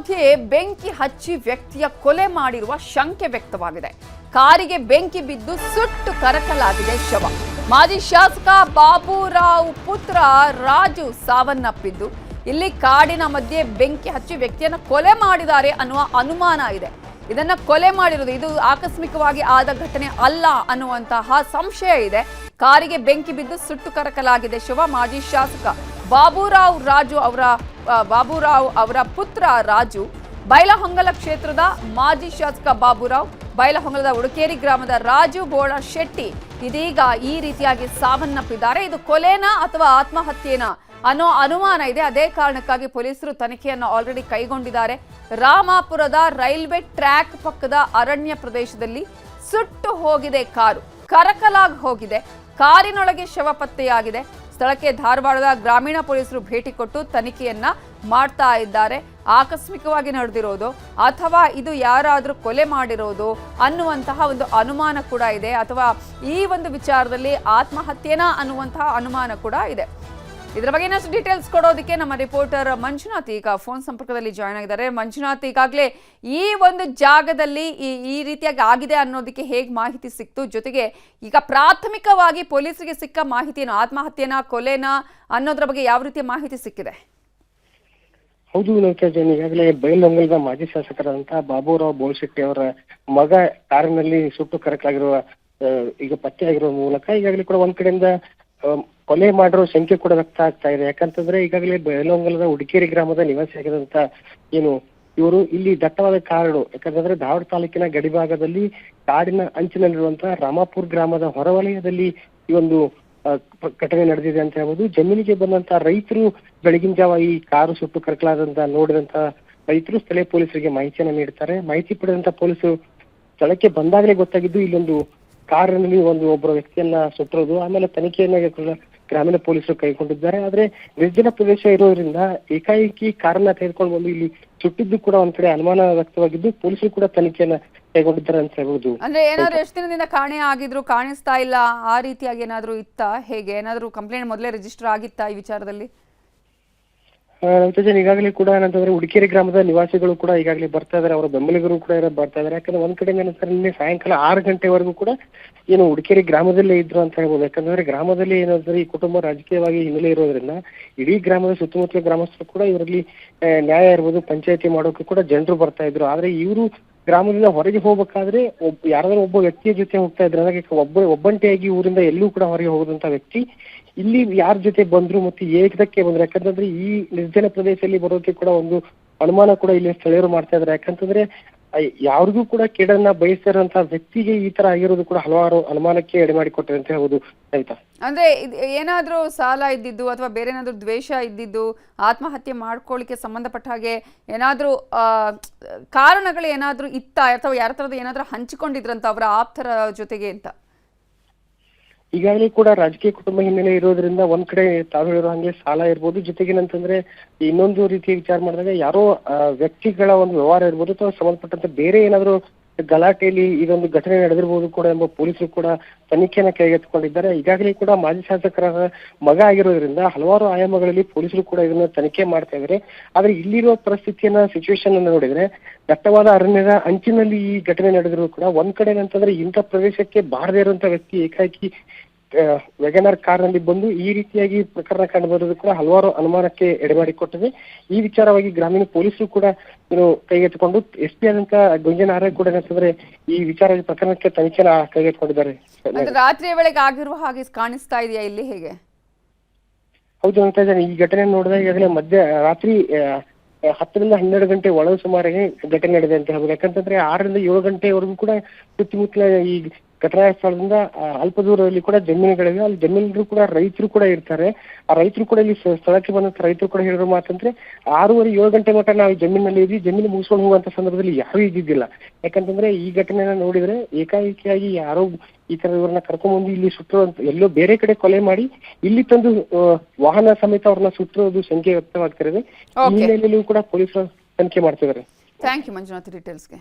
ಮಧ್ಯೆ ಬೆಂಕಿ ಹಚ್ಚಿ ವ್ಯಕ್ತಿಯ ಕೊಲೆ ಮಾಡಿರುವ ಶಂಕೆ ವ್ಯಕ್ತವಾಗಿದೆ. ಕಾರಿಗೆ ಬೆಂಕಿ ಬಿದ್ದು ಸುಟ್ಟು ಕರಕಲಾಗಿದೆ ಶವ. ಮಾಜಿ ಶಾಸಕ ಬಾಬುರಾವ್ ಪುತ್ರ ರಾಜು ಸಾವನ್ನಪ್ಪಿದ್ದು, ಇಲ್ಲಿ ಕಾಡಿನ ಮಧ್ಯೆ ಬೆಂಕಿ ಹಚ್ಚಿ ವ್ಯಕ್ತಿಯನ್ನು ಕೊಲೆ ಮಾಡಿದ್ದಾರೆ ಅನ್ನುವ ಅನುಮಾನ ಇದೆ. ಇದನ್ನ ಕೊಲೆ ಮಾಡಿರುವುದು ಇದು ಆಕಸ್ಮಿಕವಾಗಿ ಆದ ಘಟನೆ ಅಲ್ಲ ಅನ್ನುವಂತಹ ಸಂಶಯ ಇದೆ. ಕಾರಿಗೆ ಬೆಂಕಿ ಬಿದ್ದು ಸುಟ್ಟು ಕರಕಲಾಗಿದೆ ಶವ. ಮಾಜಿ ಶಾಸಕ ಬಾಬುರಾವ್ ಅವರ ಪುತ್ರ ರಾಜು, ಬೈಲಹೊಂಗಲ ಕ್ಷೇತ್ರದ ಮಾಜಿ ಶಾಸಕ ಬಾಬುರಾವ್, ಬೈಲಹೊಂಗಲದ ಉಡುಕೇರಿ ಗ್ರಾಮದ ರಾಜು ಬೋಳ ಶೆಟ್ಟಿ ಇದೀಗ ಈ ರೀತಿಯಾಗಿ ಸಾವನ್ನಪ್ಪಿದ್ದಾರೆ. ಇದು ಕೊಲೆನಾ ಅಥವಾ ಆತ್ಮಹತ್ಯೆನಾ ಅನ್ನೋ ಅನುಮಾನ ಇದೆ. ಅದೇ ಕಾರಣಕ್ಕಾಗಿ ಪೊಲೀಸರು ತನಿಖೆಯನ್ನು ಆಲ್ರೆಡಿ ಕೈಗೊಂಡಿದ್ದಾರೆ. ರಾಮಾಪುರದ ರೈಲ್ವೆ ಟ್ರ್ಯಾಕ್ ಪಕ್ಕದ ಅರಣ್ಯ ಪ್ರದೇಶದಲ್ಲಿ ಸುಟ್ಟು ಹೋಗಿದೆ ಕಾರು, ಕರಕಲಾಗಿ ಹೋಗಿದೆ. ಕಾರಿನೊಳಗೆ ಶವ ಪತ್ತೆಯಾಗಿದೆ. ಸ್ಥಳಕ್ಕೆ ಧಾರವಾಡದ ಗ್ರಾಮೀಣ ಪೊಲೀಸರು ಭೇಟಿ ಕೊಟ್ಟು ತನಿಖೆಯನ್ನ ಮಾಡ್ತಾ ಇದ್ದಾರೆ. ಆಕಸ್ಮಿಕವಾಗಿ ನಡೆದಿರೋದು ಅಥವಾ ಇದು ಯಾರಾದರೂ ಕೊಲೆ ಮಾಡಿರೋದು ಅನ್ನುವಂತಹ ಒಂದು ಅನುಮಾನ ಕೂಡ ಇದೆ, ಅಥವಾ ಈ ಒಂದು ವಿಚಾರದಲ್ಲಿ ಆತ್ಮಹತ್ಯೆನಾ ಅನ್ನುವಂತಹ ಅನುಮಾನ ಕೂಡ ಇದೆ. ಇದರ ಬಗ್ಗೆ ಇನ್ನಷ್ಟು ಡೀಟೇಲ್ಸ್ ಕೊಡೋದಕ್ಕೆ ನಮ್ಮ ರಿಪೋರ್ಟರ್ ಮಂಜುನಾಥ್ ಈಗ ಫೋನ್ ಸಂಪರ್ಕದಲ್ಲಿ ಜಾಯ್ನ್ ಆಗಿದ್ದಾರೆ. ಮಂಜುನಾಥ್, ಈಗಾಗಲೇ ಈ ಒಂದು ಜಾಗದಲ್ಲಿ ಈ ರೀತಿಯಾಗಿ ಆಗಿದೆ ಅನ್ನೋದಕ್ಕೆ ಹೇಗೆ ಮಾಹಿತಿ ಸಿಕ್ತು? ಜೊತೆಗೆ ಈಗ ಪ್ರಾಥಮಿಕವಾಗಿ ಪೊಲೀಸರಿಗೆ ಸಿಕ್ಕ ಮಾಹಿತಿಯನ್ನು ಆತ್ಮಹತ್ಯೆನಾ ಕೊಲೆನಾ ಅನ್ನೋದ್ರ ಬಗ್ಗೆ ಯಾವ ರೀತಿಯ ಮಾಹಿತಿ ಸಿಕ್ಕಿದೆ? ಹೌದು ನೌಕಾಜನ್, ಈಗಾಗಲೇ ಬೈಲಹೊಂಗಲದ ಮಾಜಿ ಶಾಸಕರಾದಂತಹ ಬಾಬುರಾವ್ ಬೋಳಶೆಟ್ಟಿ ಅವರ ಮಗ ಕಾರಿನಲ್ಲಿ ಸುಟ್ಟು ಕರಕಲಾಗಿರುವ ಈಗ ಪತ್ತೆಯಾಗಿರುವ ಮೂಲಕ ಈಗಾಗಲೇ ಕೂಡ ಒಂದ್ ಕಡೆಯಿಂದ ಕೊಲೆ ಮಾಡಿರೋ ಸಂಖ್ಯೆ ಕೂಡ ವ್ಯಕ್ತ ಆಗ್ತಾ ಇದೆ. ಯಾಕಂತಂದ್ರೆ ಈಗಾಗಲೇ ಬೈಲಹೊಂಗಲದ ಉಡುಕೇರಿ ಗ್ರಾಮದ ನಿವಾಸಿಯಾಗಿರುವಂತ ಇವರು ಇಲ್ಲಿ ದಟ್ಟವಾದ ಕಾಡು, ಯಾಕಂತಂದ್ರೆ ಧಾರವಾಡ ತಾಲೂಕಿನ ಗಡಿಭಾಗದಲ್ಲಿ ಕಾಡಿನ ಅಂಚಿನಲ್ಲಿರುವಂತಹ ರಾಮಾಪುರ ಗ್ರಾಮದ ಹೊರವಲಯದಲ್ಲಿ ಈ ಒಂದು ಘಟನೆ ನಡೆದಿದೆ ಅಂತ ಹೇಳ್ಬೋದು. ಜಮೀನಿಗೆ ಬಂದಂತ ರೈತರು ಬೆಳಗಿನ ಜಾವ ಈ ಕಾರು ಸುಟ್ಟು ಕರಕಲಾದಂತ ನೋಡಿದಂತ ರೈತರು ಸ್ಥಳೀಯ ಪೊಲೀಸರಿಗೆ ಮಾಹಿತಿಯನ್ನ ನೀಡ್ತಾರೆ. ಮಾಹಿತಿ ಪಡೆದಂತ ಪೊಲೀಸರು ಸ್ಥಳಕ್ಕೆ ಬಂದಾಗಲೇ ಗೊತ್ತಾಗಿದ್ದು ಇಲ್ಲೊಂದು ಕಾರಿನಲ್ಲಿ ಒಬ್ಬರ ವ್ಯಕ್ತಿಯನ್ನ ಸುಟ್ಟಿರೋದು. ಆಮೇಲೆ ತನಿಖೆಯನ್ನ ಗ್ರಾಮೀಣ ಪೊಲೀಸರು ಕೈಗೊಂಡಿದ್ದಾರೆ. ಆದ್ರೆ ನಿರ್ಜನ ಪ್ರದೇಶ ಇರೋದ್ರಿಂದ ಏಕಾಏಕಿ ಕಾರನ್ನ ತೆಗೆದುಕೊಂಡು ಬಂದು ಇಲ್ಲಿ ಸುಟ್ಟಿದ್ದು ಕೂಡ ಒಂದ್ ಕಡೆ ಅನುಮಾನ ವ್ಯಕ್ತವಾಗಿದ್ದು ಪೊಲೀಸರು ಕೂಡ ತನಿಖೆಯನ್ನ ಕೈಗೊಂಡಿದ್ದಾರೆ ಅಂತ ಹೇಳ್ಬೋದು. ಅಂದ್ರೆ ಏನಾದ್ರು ಎಷ್ಟು ದಿನದಿಂದ ಕಾಣೆ ಆಗಿದ್ರು, ಕಾಣಿಸ್ತಾ ಇಲ್ಲ, ಆ ರೀತಿಯಾಗಿ ಏನಾದ್ರು ಇತ್ತಾ? ಹೇಗೆ ಏನಾದ್ರು ಕಂಪ್ಲೇಂಟ್ ಮೊದಲೇ ರಿಜಿಸ್ಟರ್ ಆಗಿತ್ತಾ ಈ ವಿಚಾರದಲ್ಲಿ? ಈಗಾಗಲೇ ಕೂಡ ಏನಂತಂದ್ರೆ ಉಡುಕೇರಿ ಗ್ರಾಮದ ನಿವಾಸಿಗಳು ಕೂಡ ಈಗಾಗಲೇ ಬರ್ತಾ ಇದಾರೆ, ಅವರ ಬೆಂಬಲಿಗರು ಕೂಡ ಬರ್ತಾ ಇದಾರೆ. ಯಾಕಂದ್ರೆ ಒಂದ್ ಕಡೆ ಏನಂತಾರೆ ನಿನ್ನೆ ಸಾಯಂಕಾಲ 6 ಗಂಟೆವರೆಗೂ ಕೂಡ ಉಡುಕೇರಿ ಗ್ರಾಮದಲ್ಲೇ ಇದ್ರು ಅಂತ ಹೇಳ್ಬೋದು. ಯಾಕಂದ್ರೆ ಗ್ರಾಮದಲ್ಲಿ ಏನಂದ್ರೆ ಈ ಕುಟುಂಬ ರಾಜಕೀಯವಾಗಿ ಹಿನ್ನೆಲೆ ಇರೋದ್ರಿಂದ ಇಡೀ ಗ್ರಾಮದ ಸುತ್ತಮುತ್ತಲ ಗ್ರಾಮಸ್ಥರು ಕೂಡ ಇವರಲ್ಲಿ ನ್ಯಾಯ ಇರ್ಬೋದು, ಪಂಚಾಯತಿ ಮಾಡೋಕೆ ಕೂಡ ಜನರು ಬರ್ತಾ ಇದ್ರು. ಆದ್ರೆ ಇವರು ಗ್ರಾಮದಿಂದ ಹೊರಗೆ ಹೋಗ್ಬೇಕಾದ್ರೆ ಯಾರಾದ್ರೂ ಒಬ್ಬ ವ್ಯಕ್ತಿಯ ಜೊತೆ ಹೋಗ್ತಾ ಇದ್ರು. ಹಾಗಾಗಿ ಒಬ್ಬಂಟಿಯಾಗಿ ಊರಿಂದ ಎಲ್ಲೂ ಕೂಡ ಹೊರಗೆ ಹೋಗದಂತ ವ್ಯಕ್ತಿ ಇಲ್ಲಿ ಯಾರ ಜೊತೆ ಬಂದ್ರು ಮತ್ತೆ ಏಕದಕ್ಕೆ ಬಂದ್ರು. ಯಾಕಂತಂದ್ರೆ ಈ ನಿರ್ಜನ ಪ್ರದೇಶದಲ್ಲಿ ಬರೋಕೆ ಕೂಡ ಒಂದು ಅನುಮಾನ ಕೂಡ ಇಲ್ಲಿ ಸ್ಥಳೀಯರು ಮಾಡ್ತಾ ಇದ್ದಾರೆ. ಯಾಕಂತಂದ್ರೆ ಯಾರಿಗೂ ಕೂಡ ಕೇಡನ್ನ ಬಯಸ್ತಿರುವಂತಹ ವ್ಯಕ್ತಿಗೆ ಈ ತರ ಆಗಿರೋದು ಕೂಡ ಹಲವಾರು ಅನುಮಾನಕ್ಕೆ ಎಡೆ ಮಾಡಿಕೊಟ್ಟಿದೆ ಅಂತ ಹೇಳ್ಬೋದು. ಆಯ್ತಾ, ಅಂದ್ರೆ ಏನಾದ್ರೂ ಸಾಲ ಇದ್ದಿದ್ದು ಅಥವಾ ಬೇರೆ ಏನಾದ್ರು ದ್ವೇಷ ಇದ್ದಿದ್ದು, ಆತ್ಮಹತ್ಯೆ ಮಾಡ್ಕೊಳ್ಳಿಕ್ಕೆ ಸಂಬಂಧಪಟ್ಟ ಹಾಗೆ ಏನಾದ್ರೂ ಕಾರಣಗಳು ಏನಾದ್ರೂ ಇತ್ತಾ, ಅಥವಾ ಯಾರ ತರದ ಏನಾದ್ರೂ ಹಂಚಿಕೊಂಡಿದ್ರಂತ ಅವರ ಆಪ್ತರ ಜೊತೆಗೆ ಅಂತ? ಈಗಾಗಲೇ ಕೂಡ ರಾಜಕೀಯ ಕುಟುಂಬ ಹಿನ್ನೆಲೆ ಇರೋದ್ರಿಂದ ಒಂದ್ ಕಡೆ ತಾವು ಹೇಳಿರೋ ಹಂಗೆ ಸಾಲ ಇರ್ಬೋದು, ಜೊತೆಗೆ ಏನಂತಂದ್ರೆ ಇನ್ನೊಂದು ರೀತಿ ವಿಚಾರ ಮಾಡಿದಾಗ ಯಾರೋ ವ್ಯಕ್ತಿಗಳ ಒಂದು ವ್ಯವಹಾರ ಇರ್ಬೋದು ಅಥವಾ ಸಂಬಂಧಪಟ್ಟಂತೆ ಬೇರೆ ಏನಾದ್ರು ಗಲಾಟೆಯಲ್ಲಿ ಇದೊಂದು ಘಟನೆ ನಡೆದಿರ್ಬೋದು ಕೂಡ ಎಂಬ ಪೊಲೀಸರು ಕೂಡ ತನಿಖೆಯನ್ನ ಕೈಗೆತ್ತಿಕೊಂಡಿದ್ದಾರೆ. ಈಗಾಗಲೇ ಕೂಡ ಮಾಜಿ ಶಾಸಕರ ಮಗ ಆಗಿರೋದ್ರಿಂದ ಹಲವಾರು ಆಯಾಮಗಳಲ್ಲಿ ಪೊಲೀಸರು ಕೂಡ ಇದನ್ನ ತನಿಖೆ ಮಾಡ್ತಾ ಇದ್ದಾರೆ. ಆದ್ರೆ ಇಲ್ಲಿರೋ ಸಿಚುವೇಶನ್ ಅನ್ನ ನೋಡಿದ್ರೆ ದಟ್ಟವಾದ ಅರಣ್ಯದ ಅಂಚಿನಲ್ಲಿ ಈ ಘಟನೆ ನಡೆದಿರೋ ಕೂಡ ಒಂದ್ ಕಡೆ ಏನಂತಂದ್ರೆ ಇಂಥ ಪ್ರದೇಶಕ್ಕೆ ಬಾರದೇ ಇರುವಂತ ವ್ಯಕ್ತಿ ಏಕಾಏಕಿ ವೆಗನರ್ ಕಾರ್ನಲ್ಲಿ ಬಂದು ಈ ರೀತಿಯಾಗಿ ಪ್ರಕರಣ ಕಂಡು ಬರೋದು ಕೂಡ ಹಲವಾರು ಅನುಮಾನಕ್ಕೆ ಎಡೆಮಾಡಿಕೊಟ್ಟಿದೆ. ಈ ವಿಚಾರವಾಗಿ ಗ್ರಾಮೀಣ ಪೊಲೀಸರು ಕೂಡ ಕೈಗೆತ್ತಿಕೊಂಡು SP ಆದಂತ ಗುಂಜನಾರ್ಯ ಕೂಡ ಏನಂತಂದ್ರೆ ಈ ವಿಚಾರ ಪ್ರಕರಣಕ್ಕೆ ತನಿಖೆನ ಕೈಗೆತ್ತಿಕೊಂಡಿದ್ದಾರೆ. ರಾತ್ರಿಯ ವೇಳೆಗೆ ಆಗಿರುವ ಹಾಗೆ ಕಾಣಿಸ್ತಾ ಇದೆಯಾ ಇಲ್ಲಿ? ಹೇಗೆ? ಹೌದು ಅಂತ ಇದ್ದಾರೆ. ಈ ಘಟನೆ ನೋಡಿದಾಗ ಈಗಾಗಲೇ ರಾತ್ರಿ 10 ರಿಂದ 12 ಗಂಟೆ ಒಳಗೆ ಸುಮಾರಿಗೆ ಘಟನೆ ನಡೆದಿದೆ ಅಂತ ಹೇಳ್ಬೋದು. ಯಾಕಂತಂದ್ರೆ 6 ರಿಂದ 7 ಗಂಟೆವರೆಗೂ ಕೂಡ ಸುತ್ತಮುತ್ತಲ ಈ ಘಟನಾ ಸ್ಥಳದಿಂದ ಅಲ್ಪ ದೂರದಲ್ಲಿ ಕೂಡ ಜಮೀನುಗಳಿವೆ. ಅಲ್ಲಿ ಜಮೀನುಗಳು ಕೂಡ ರೈತರು ಕೂಡ ಇರ್ತಾರೆ. ಆ ರೈತರು ಕೂಡ ಇಲ್ಲಿ ಸ್ಥಳಕ್ಕೆ ಬಂದಂತ ರೈತರು ಕೂಡ ಹೇಳಿರೋ ಮಾತಂದ್ರೆ 6:30-7 ಗಂಟೆ ಮಟ್ಟ ನಾವು ಜಮೀನಲ್ಲಿ ಇದ್ವಿ, ಜಮೀನು ಮುಗಿಸ್ಕೊಂಡು ಹೋಗುವಂತ ಸಂದರ್ಭದಲ್ಲಿ ಯಾರು ಇದ್ದಿದ್ದಿಲ್ಲ. ಯಾಕಂತಂದ್ರೆ ಈ ಘಟನೆನ ನೋಡಿದ್ರೆ ಏಕಾಏಕಿಯಾಗಿ ಯಾರೋ ಈ ತರ ಇವ್ರನ್ನ ಕರ್ಕೊಂಡ್ಬಂದು ಇಲ್ಲಿ ಸುಟ್ಟಿರುವಂತ ಎಲ್ಲೋ ಬೇರೆ ಕಡೆ ಕೊಲೆ ಮಾಡಿ ಇಲ್ಲಿ ತಂದು ವಾಹನ ಸಮೇತ ಅವ್ರನ್ನ ಸುಟ್ಟಿರೋದು ಸಂಖ್ಯೆ ವ್ಯಕ್ತವಾಗ್ತಿರೋದು. ಈ ಹಿನ್ನೆಲೆಯಲ್ಲೂ ಕೂಡ ಪೊಲೀಸರು ತನಿಖೆ ಮಾಡ್ತಿದ್ದಾರೆ. Thank you Manjunath ಡೀಟೇಲ್ಸ್ಗೆ.